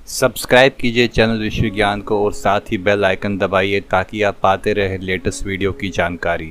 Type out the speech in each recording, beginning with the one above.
Subscribe कीजिए channel ऋषि ज्ञान को और साथ ही बेल आइकन दबाइए ताकि आप पाते रहे लेटेस्ट वीडियो की जानकारी।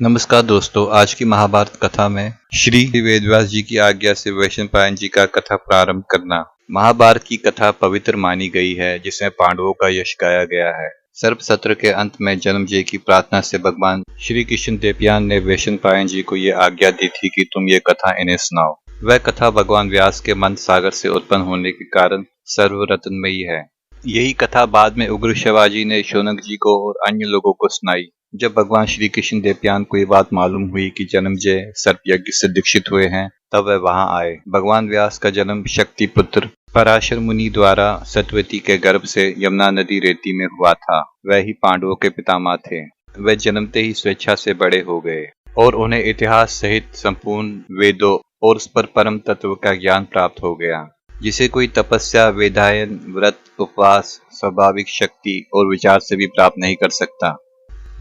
नमस्कार दोस्तों, आज की महाभारत कथा में श्री वेदव्यास जी की आज्ञा से वैशंपायन जी का कथा प्रारंभ करना। महाभारत की कथा पवित्र मानी गई है, जिसमें पांडवों का यश गाया गया है। सर्प सत्र के अंत में जन्मजय की प्रार्थना से भगवान श्री कृष्ण देवयान ने वैशंपायन जी को ये आज्ञा दी थी कि तुम ये कथा इन्हें सुनाओ। वह कथा भगवान व्यास के मन सागर से उत्पन्न होने के कारण सर्वरत्नमयी है। यही कथा बाद में उग्र शिवाजी ने शौनक जी को और अन्य लोगों को सुनाई। जब भगवान श्री कृष्ण देवयान को ये बात मालूम हुई कि जन्मजय सर्प यज्ञ से दीक्षित हुए हैं, तब वह वहां आए। भगवान व्यास का जन्म शक्ति पुत्र पराशर मुनि द्वारा सत्यवती के गर्भ से यमुना नदी रेती में हुआ था। वह ही पांडवों के पितामह थे। वह जन्मते ही स्वेच्छा से बड़े हो गए और उन्हें इतिहास सहित संपूर्ण वेदों और उस पर परम तत्व का ज्ञान प्राप्त हो गया, जिसे कोई तपस्या, वेदायन, व्रत, उपवास, स्वाभाविक शक्ति और विचार से भी प्राप्त नहीं कर सकता।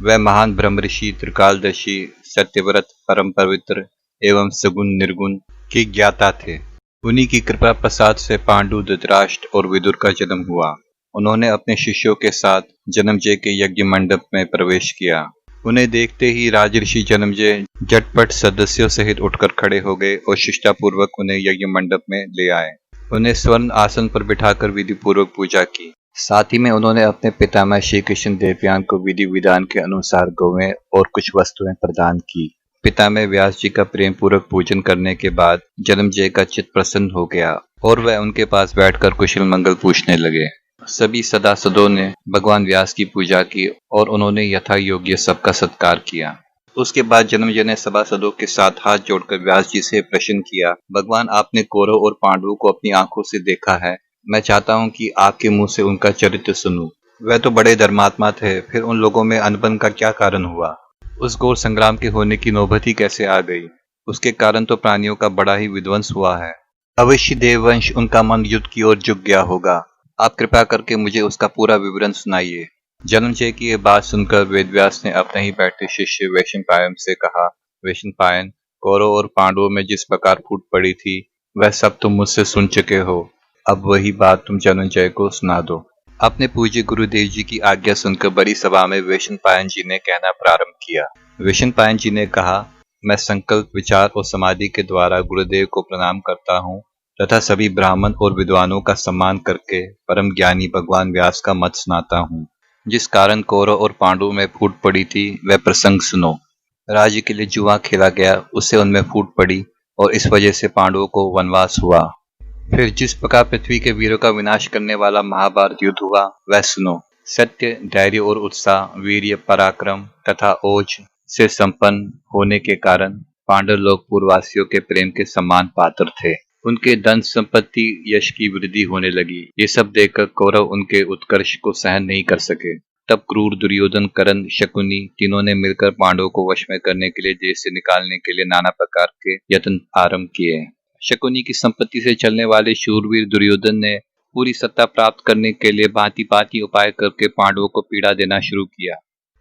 वह महान ब्रह्मऋषि, त्रिकालदर्शी, सत्यव्रत, परम पवित्र एवं सगुण निर्गुण के ज्ञाता थे। उन्हीं की कृपा प्रसाद से पांडु, धृतराष्ट्र और विदुर का जन्म हुआ। उन्होंने अपने शिष्यों के साथ जन्मजय के यज्ञ मंडप में प्रवेश किया। उन्हें देखते ही राजऋषि जन्मजय झटपट सदस्यों सहित उठकर खड़े हो गए और शिष्टापूर्वक उन्हें यज्ञ मंडप में ले आए। उन्हें स्वर्ण आसन पर बिठाकर विधि पूर्वक पूजा की। साथ ही में उन्होंने अपने पितामह श्री कृष्ण देवयान को विधि विधान के अनुसार गौवें और कुछ वस्तुएं प्रदान की। पितामह व्यास जी का प्रेम पूर्वक पूजन करने के बाद जन्मजय का चित्त प्रसन्न हो गया और वह उनके पास बैठकर कुशल मंगल पूछने लगे। सभी सदासदों ने भगवान व्यास की पूजा की और उन्होंने यथा योग्य सबका सत्कार किया। उसके बाद जन्मजय ने सभासदों के साथ हाथ जोड़कर व्यास जी से प्रश्न किया, भगवान, आपने कौरव और पांडवों को अपनी आंखों से देखा है। मैं चाहता हूँ कि आपके मुंह से उनका चरित्र सुनूं। वह तो बड़े धर्मात्मा थे, फिर उन लोगों में अनबन का क्या कारण हुआ? उस घोर संग्राम के होने की नौबत ही कैसे आ गई? उसके कारण तो प्राणियों का बड़ा ही विध्वंस हुआ है। अवश्य देववंश उनका मन युद्ध की ओर झुक गया होगा। आप कृपा करके मुझे उसका पूरा विवरण सुनाइए। जन्मजय की यह बात सुनकर वेदव्यास ने अपने ही बैठे शिष्य वैशंपायन से कहा, वैशंपायन, कौरव और पांडवों में जिस प्रकार फूट पड़ी थी, वह सब तुम मुझसे सुन चुके हो। अब वही बात तुम जन्मजय को सुना दो। अपने पूज्य गुरुदेव जी की आज्ञा सुनकर बड़ी सभा में वैशंपायन जी ने कहना प्रारंभ किया। वैशंपायन जी ने कहा, मैं संकल्प, विचार और समाधि के द्वारा गुरुदेव को प्रणाम करता हूँ तथा सभी ब्राह्मण और विद्वानों का सम्मान करके परम ज्ञानी भगवान व्यास का मत सुनाता हूँ। जिस कारण कौरव और पांडवों में फूट पड़ी थी, वह प्रसंग सुनो। राज्य के लिए जुआ खेला गया, उससे उनमें फूट पड़ी और इस वजह से पांडवों को वनवास हुआ। फिर जिस प्रकार पृथ्वी के वीरों का विनाश करने वाला महाभारत युद्ध हुआ, वह सुनो। सत्य, धैर्य और उत्साह, वीर्य, पराक्रम तथा ओज से संपन्न होने के कारण पांडव लोग पूर्ववासियों के प्रेम के सम्मान पात्र थे। उनके धन संपत्ति, यश की वृद्धि होने लगी। ये सब देखकर कौरव उनके उत्कर्ष को सहन नहीं कर सके। तब क्रूर दुर्योधन, कर्ण, शकुनी तीनों ने मिलकर पांडवों को वश में करने के लिए, देश से निकालने के लिए नाना प्रकार के यत्न आरंभ किए। शकुनी की संपत्ति से चलने वाले शूरवीर दुर्योधन ने पूरी सत्ता प्राप्त करने के लिए भांति भांति उपाय करके पांडवों को पीड़ा देना शुरू किया।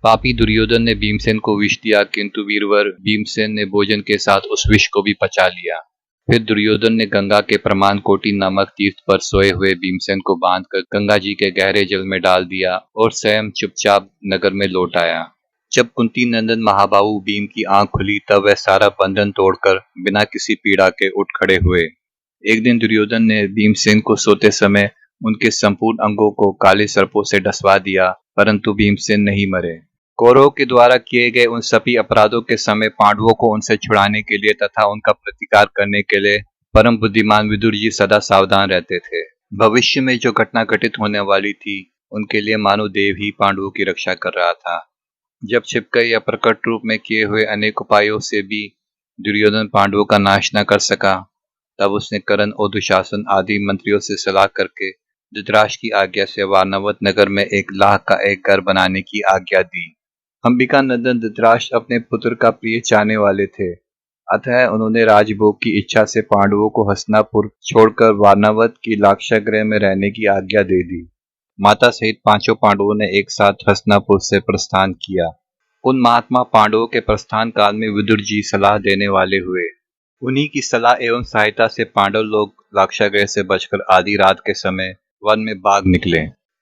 पापी दुर्योधन ने भीमसेन को विष दिया, किंतु वीरवर भीमसेन ने भोजन के साथ उस विष को भी पचा लिया। फिर दुर्योधन ने गंगा के प्रमाण कोटि नामक तीर्थ पर सोए हुए भीमसेन को बांधकर गंगा जी के गहरे जल में डाल दिया और स्वयं चुपचाप नगर में लौट आया। जब कुंती नंदन महाबाहु भीम की आंख खुली, तब वह सारा बंधन तोड़कर बिना किसी पीड़ा के उठ खड़े हुए। एक दिन दुर्योधन ने भीमसेन को सोते समय उनके संपूर्ण अंगों को काले सर्पों से डसवा दिया, परंतु भीमसेन नहीं मरे। कौरवों के द्वारा किए गए उन सभी अपराधों के समय पांडवों को उनसे छुड़ाने के लिए तथा उनका प्रतिकार करने के लिए परम बुद्धिमान विदुर जी सदा सावधान रहते थे। भविष्य में जो घटना घटित होने वाली थी, उनके लिए मानो देव ही पांडवों की रक्षा कर रहा था। जब छिपकर या प्रकट रूप में किए हुए अनेक उपायों से भी दुर्योधन पांडवों का नाश न कर सका, तब उसने कर्ण और दुशासन आदि मंत्रियों से सलाह करके धृतराष्ट्र की आज्ञा से वारणावत नगर में एक लाह का एक घर बनाने की आज्ञा दी। अंबिका नंदन धृतराष्ट्र अपने पुत्र का प्रिय चाहने वाले थे, अतः उन्होंने राजभोग की इच्छा से पांडवों को हस्तिनापुर छोड़कर वारणावत की लाक्षागृह में रहने की आज्ञा दे दी। माता सहित पांचों पांडवों ने एक साथ हस्तिनापुर से प्रस्थान किया। उन महात्मा पांडवों के प्रस्थान काल में विदुर जी सलाह देने वाले हुए। उन्हीं की सलाह एवं सहायता से पांडव लोग लाक्षागृह से बचकर आधी रात के समय वन में भाग निकले।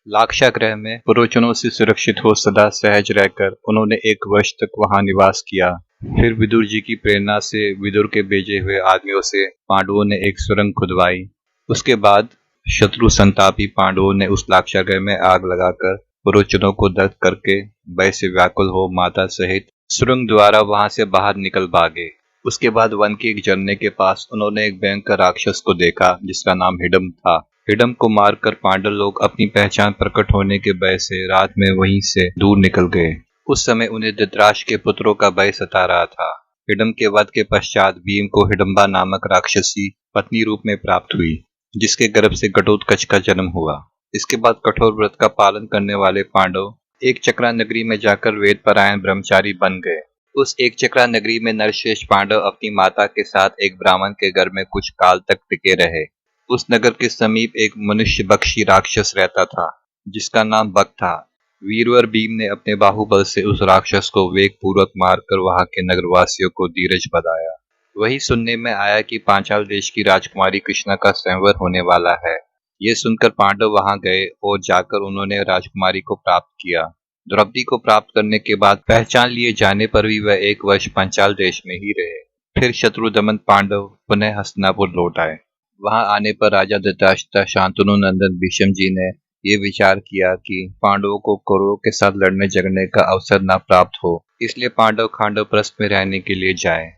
लाक्षागृह में पुरोचनों से सुरक्षित हो सदा सहज रहकर उन्होंने 1 वर्ष तक वहां निवास किया। फिर विदुर जी की प्रेरणा से विदुर के भेजे हुए आदमियों से पांडवों ने एक सुरंग खुदवाई। उसके बाद शत्रु संतापी पांडवों ने उस लाक्षागृह में आग लगाकर पुरोचनों को दग्ध करके भय से व्याकुल हो माता सहित सुरंग द्वारा वहां से बाहर निकल भागे। उसके बाद वन के एक झरने के पास उन्होंने एक भयंकर राक्षस को देखा जिसका नाम हिडम्ब था। हिडम्ब को मारकर पांडव लोग अपनी पहचान प्रकट होने के भय से रात में वहीं से दूर निकल गए। उस समय उन्हें धृतराष्ट्र के पुत्रों का भय सता रहा था। हिडम्ब के वध के पश्चात भीम को हिडम्बा नामक राक्षसी पत्नी रूप में प्राप्त हुई, जिसके गर्भ से घटोत्कच का जन्म हुआ। इसके बाद कठोर व्रत का पालन करने वाले पांडव एक चक्रा नगरी में जाकर वेद परायण ब्रह्मचारी बन गए। उस एक चक्रा नगरी में नरश्रेष्ठ पांडव अपनी माता के साथ एक ब्राह्मण के घर में कुछ काल तक टिके रहे। उस नगर के समीप एक मनुष्य बख्शी राक्षस रहता था जिसका नाम बक था। वीरवर भीम ने अपने बाहुबल से उस राक्षस को वेग पूर्वक मारकर वहां के नगरवासियों को धीरज बधाया। वही सुनने में आया कि पांचाल देश की राजकुमारी कृष्णा का संवर होने वाला है। ये सुनकर पांडव वहां गए और जाकर उन्होंने राजकुमारी को प्राप्त किया। द्रौपदी को प्राप्त करने के बाद पहचान लिए जाने पर भी वह 1 वर्ष पांचाल देश में ही रहे। फिर शत्रुदमन पांडव पुनः हस्तिनापुर लौट आए। वहां आने पर राजा धृतराष्ट्र शांतनु नंदन भीष्म जी ने ये विचार किया कि पांडवों को कौरवों के साथ लड़ने झगड़ने का अवसर न प्राप्त हो, इसलिए पांडव खांडवप्रस्थ में रहने के लिए जाए।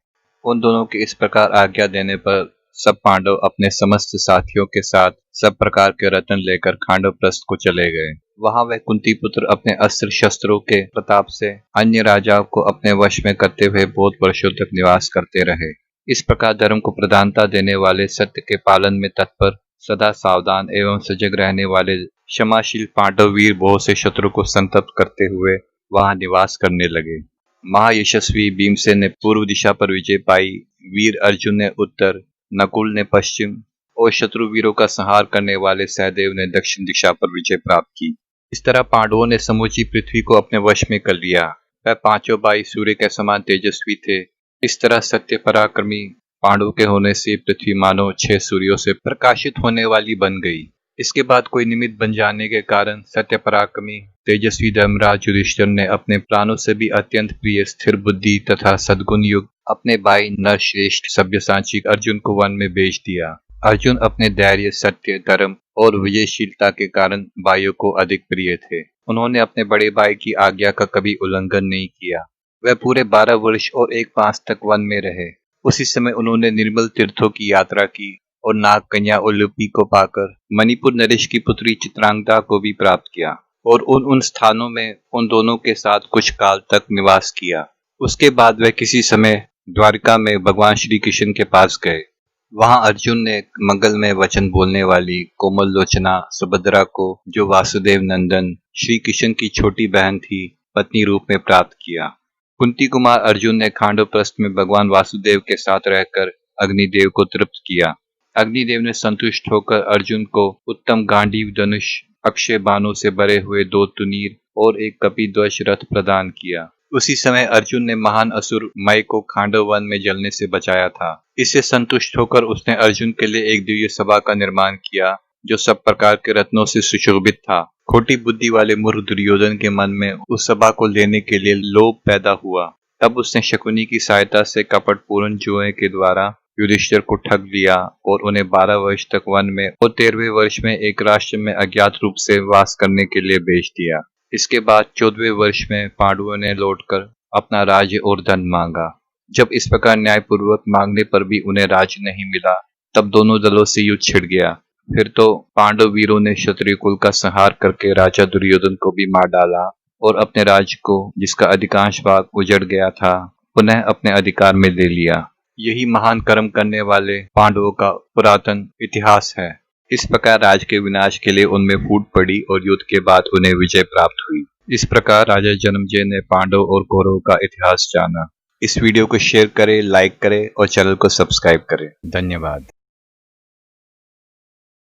उन दोनों के इस प्रकार आज्ञा देने पर सब पांडव अपने समस्त साथियों के साथ सब प्रकार के रत्न लेकर खांडवप्रस्थ को चले गए। वहां वह कुंती पुत्र अपने अस्त्र शस्त्रों के प्रताप से अन्य राजाओं को अपने वश में करते हुए बहुत वर्षों तक निवास करते रहे। इस प्रकार धर्म को प्रधानता देने वाले, सत्य के पालन में तत्पर, सदा सावधान एवं सजग रहने वाले क्षमाशील पांडव वीर बहुत से शत्रु को संतप्त करते हुए वहां निवास करने लगे। महायशस्वी भीमसेन ने पूर्व दिशा पर विजय पाई, वीर अर्जुन ने उत्तर, नकुल ने पश्चिम और शत्रु वीरों का संहार करने वाले सहदेव ने दक्षिण दिशा पर विजय प्राप्त की। इस तरह पांडवों ने समूची पृथ्वी को अपने वश में कर लिया। वह पांचों भाई सूर्य के समान तेजस्वी थे। इस तरह सत्य पराक्रमी पांडव के होने से पृथ्वी मानो 6 सूर्यों से प्रकाशित होने वाली बन गई। इसके बाद कोई निमित्त बन जाने के कारण सत्य पराक्रमी तेजस्वी धर्मराज युधिष्ठिर ने अपने प्राणों से भी अत्यंत प्रिय स्थिर बुद्धि तथा सद्गुण युक्त अपने भाई नरश्रेष्ठ सभ्यसाची अर्जुन को वन में भेज दिया। अर्जुन अपने धैर्य, सत्य, धर्म और विजयशीलता के कारण भाइयों को अधिक प्रिय थे। उन्होंने अपने बड़े भाई की आज्ञा का कभी उल्लंघन नहीं किया। वह पूरे 12 वर्ष और 1 मास तक वन में रहे। उसी समय उन्होंने निर्मल तीर्थों की यात्रा की और नाग कन्या उलूपी को पाकर मणिपुर नरेश की पुत्री चित्रांगदा को भी प्राप्त किया और उन स्थानों में उन दोनों के साथ कुछ काल तक निवास किया। उसके बाद वह किसी समय द्वारिका में भगवान श्री कृष्ण के पास गए। वहां अर्जुन ने मंगलमय वचन बोलने वाली कोमल लोचना सुभद्रा को, जो वासुदेव नंदन श्री कृष्ण की छोटी बहन थी, पत्नी रूप में प्राप्त किया। कुंती कुमार अर्जुन ने खांडवप्रस्थ में भगवान वासुदेव के साथ रहकर अग्निदेव को तृप्त किया। अग्निदेव ने संतुष्ट होकर अर्जुन को उत्तम गांडीव धनुष, अक्षय बाणों से भरे हुए 2 तुनीर और एक कपिध्वज रथ प्रदान किया। उसी समय अर्जुन ने महान असुर मय को खांडव वन में जलने से बचाया था। इससे संतुष्ट होकर उसने अर्जुन के लिए एक दिव्य सभा का निर्माण किया जो सब प्रकार के रत्नों से सुशोभित था। खोटी बुद्धि वाले मूर्ख दुर्योधन के मन में उस सभा को लेने के लिए लोभ पैदा हुआ। तब उसने शकुनी की सहायता से कपटपूर्ण जुए के द्वारा युधिष्ठिर को ठग लिया और उन्हें 12 वर्ष तक वन में और 13वें वर्ष में एक राष्ट्र में अज्ञात रूप से वास करने के लिए भेज दिया। इसके बाद 14वें वर्ष में पांडवों ने लौटकर अपना राज्य और धन मांगा। जब इस प्रकार न्यायपूर्वक मांगने पर भी उन्हें राज्य नहीं मिला, तब दोनों दलों से युद्ध छिड़ गया। फिर तो पांडव वीरों ने क्षत्रिय कुल का संहार करके राजा दुर्योधन को भी मार डाला और अपने राज्य को, जिसका अधिकांश भाग उजड़ गया था, पुनः अपने अधिकार में ले लिया। यही महान कर्म करने वाले पांडवों का पुरातन इतिहास है। इस प्रकार राज्य के विनाश के लिए उनमें फूट पड़ी और युद्ध के बाद उन्हें विजय प्राप्त हुई। इस प्रकार राजा जन्मेजय ने पांडव और कौरवों का इतिहास जाना। इस वीडियो को शेयर करें, लाइक करें और चैनल को सब्सक्राइब करें। धन्यवाद।